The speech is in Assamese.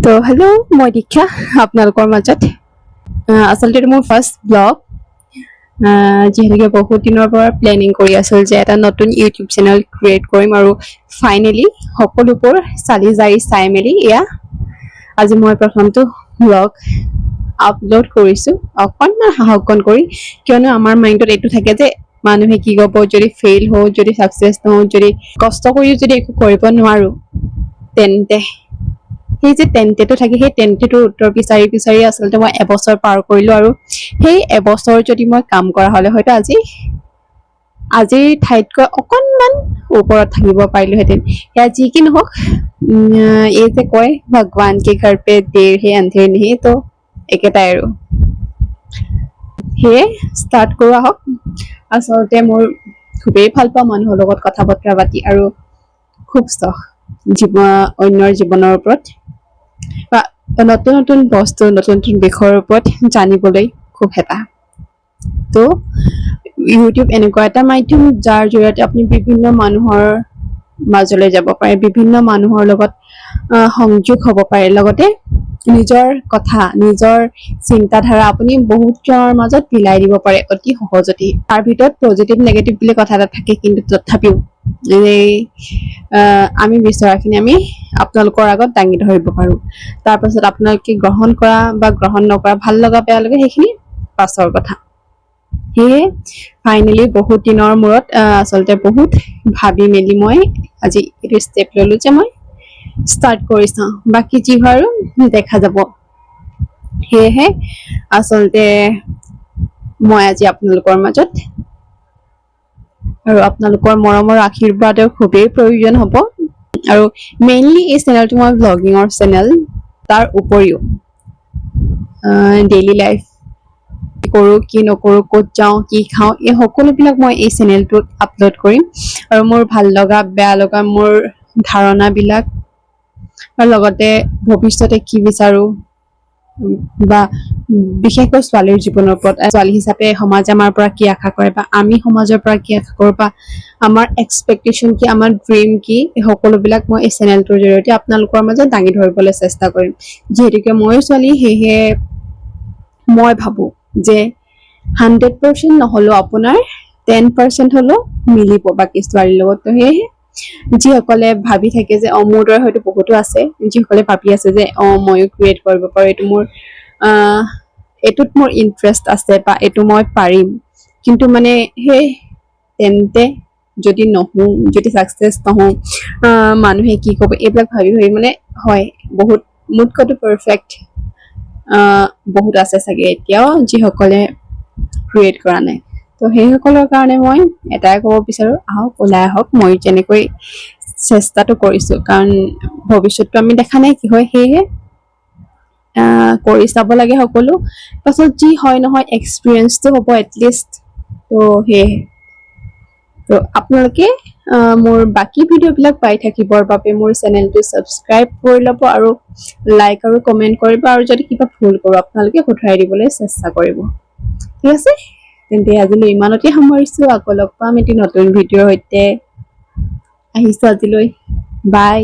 তো হেল্ল' মই দীক্ষা আপোনালোকৰ মাজত আচলতে এইটো মোৰ ফাৰ্ষ্ট ব্লগ যিহেতুকে বহুত দিনৰ পৰা প্লেনিং কৰি আছিলোঁ যে এটা নতুন ইউটিউব চেনেল ক্ৰিয়েট কৰিম আৰু ফাইনেলি সকলোবোৰ চালি জাৰি চাই মেলি এয়া আজি মই প্ৰথমটো ব্লগ আপলোড কৰিছোঁ অকণমান সাহসকণ কৰি কিয়নো আমাৰ মাইণ্ডত এইটো থাকে যে মানুহে কি ক'ব যদি ফেইল হওঁ যদি ছাকচেছ নহওঁ যদি কষ্ট কৰিও যদি একো কৰিব নোৱাৰোঁ তেন্তে সেই যে তেন্তেটো থাকে সেই তেন্তেটোৰ উত্তৰ বিচাৰি বিচাৰি আচলতে মই এবছৰ পাৰ কৰিলোঁ আৰু সেই এবছৰ যদি মই কাম কৰা হ'লে হয়তো আজিৰ ঠাইতকৈ অকণমান ওপৰত থাকিব পাৰিলোহেঁতেন সেয়া যি কি নহওক এই যে কয় ভগৱান কে ঘৰ পে দেৰ হে আন্ধেৰ নেহি তো একেটাই আৰু সেয়ে ষ্টাৰ্ট কৰোঁ আহক আচলতে মোৰ খুবেই ভাল পাওঁ মানুহৰ লগত কথা বতৰা পাতি আৰু খুব চখ অন্যৰ জীৱনৰ ওপৰত বা নতুন নতুন বস্তু নতুন নতুন বিষয়ৰ ওপৰত জানিবলৈ খুব হেঁপাহ তো ইউটিউব এনেকুৱা এটা মাধ্যম যাৰ জৰিয়তে আপুনি বিভিন্ন মানুহৰ মাজলৈ যাব পাৰে বিভিন্ন মানুহৰ লগত সংযোগ হ'ব পাৰে লগতে নিজৰ কথা নিজৰ চিন্তাধাৰা আপুনি বহুতজনৰ মাজত মিলাই দিব পাৰে অতি সহজতে তাৰ ভিতৰত পজিটিভ নেগেটিভ বুলি কথা এটা থাকে কিন্তু তথাপিও আমি বিচৰাখিনি আমি আপোনালোকৰ আগত দাঙি ধৰিব পাৰোঁ তাৰপাছত আপোনালোকে গ্ৰহণ কৰা বা গ্ৰহণ নকৰা ভাল লগা বেয়া লগা সেইখিনি পাছৰ কথা সেয়ে ফাইনেলি বহুত দিনৰ মূৰত আচলতে বহুত ভাবি মেলি মই আজি এইটো ষ্টেপ ল'লোঁ যে মই ষ্টাৰ্ট কৰি চাওঁ বাকী যি হয় আৰু দেখা যাব সেয়েহে আচলতে মই আজি আপোনালোকৰ মাজত আৰু আপোনালোকৰ মৰমৰ আশীৰ্বাদৰ খুবেই প্ৰয়োজন হ'ব আৰু মেইনলি এই চেনেলটো মই ব্লগিঙৰ চেনেল তাৰ উপৰিও ডেইলি লাইফ কি কৰোঁ কি নকৰোঁ ক'ত যাওঁ কি খাওঁ এই সকলোবিলাক মই এই চেনেলটোত আপলোড কৰিম আৰু মোৰ ভাল লগা বেয়া লগা মোৰ ধাৰণাবিলাক আৰু লগতে ভৱিষ্যতে কি বিচাৰোঁ বা বিশেষকৈ ছোৱালীৰ জীৱনৰ ওপৰত ছোৱালী হিচাপে সমাজে আমাৰ পৰা কি আশা কৰে বা আমি সমাজৰ পৰা কি আশা কৰোঁ বা আমাৰ এক্সপেক্টেশ্যন কি আমাৰ ড্ৰিম কি এই সকলোবিলাক মই এই চেনেলটোৰ জৰিয়তে আপোনালোকৰ মাজত দাঙি ধৰিবলৈ চেষ্টা কৰিম যিহেতুকে ময়ো ছোৱালী সেয়েহে মই ভাবোঁ যে 100% নহ'লেও আপোনাৰ 10% হ'লেও মিলিব বাকী ছোৱালীৰ লগত তো সেয়েহে যিসকলে ভাবি থাকে যে মোৰ দৰে হয়তো বহুতো আছে যিসকলে ভাবি আছে যে ময়ো ক্ৰিয়েট কৰিব পাৰোঁ এইটোত মোৰ ইণ্টাৰেষ্ট আছে বা এইটো মই পাৰিম কিন্তু মানে সেই তেন্তে যদি নহওঁ যদি ছাকচেছ নহওঁ মানুহে কি ক'ব এইবিলাক ভাবি ভাবি মানে হয় বহুত মোতকৈতো পাৰফেক্ট বহুত আছে চাগে এতিয়াও যিসকলে ক্ৰিয়েট কৰা নাই তো সেইসকলৰ কাৰণে মই এটাই ক'ব বিচাৰোঁ আহক ওলাই আহক মই যেনেকৈ চেষ্টাটো কৰিছোঁ কাৰণ ভৱিষ্যতটো আমি দেখা নাই কি হয় সেয়েহে কৰি চাব লাগে সকলো পাছত যি হয় নহয় এক্সপিৰিয়েঞ্চটো হ'ব এটলিষ্ট তো সেয়েহে তো আপোনালোকে মোৰ বাকী ভিডিঅ'বিলাক পাই থাকিবৰ বাবে মোৰ চেনেলটো ছাবস্ক্ৰাইব কৰি ল'ব আৰু লাইক আৰু কমেণ্ট কৰিব আৰু যদি কিবা ভুল কৰোঁ আপোনালোকে শুধৰাই দিবলৈ চেষ্টা কৰিব ঠিক আছে তেন্তে আজিলৈ ইমানতে সামৰিছোঁ আকৌ লগ পাম এটি নতুন ভিডিঅ'ৰ সৈতে আহিছোঁ আজিলৈ বাই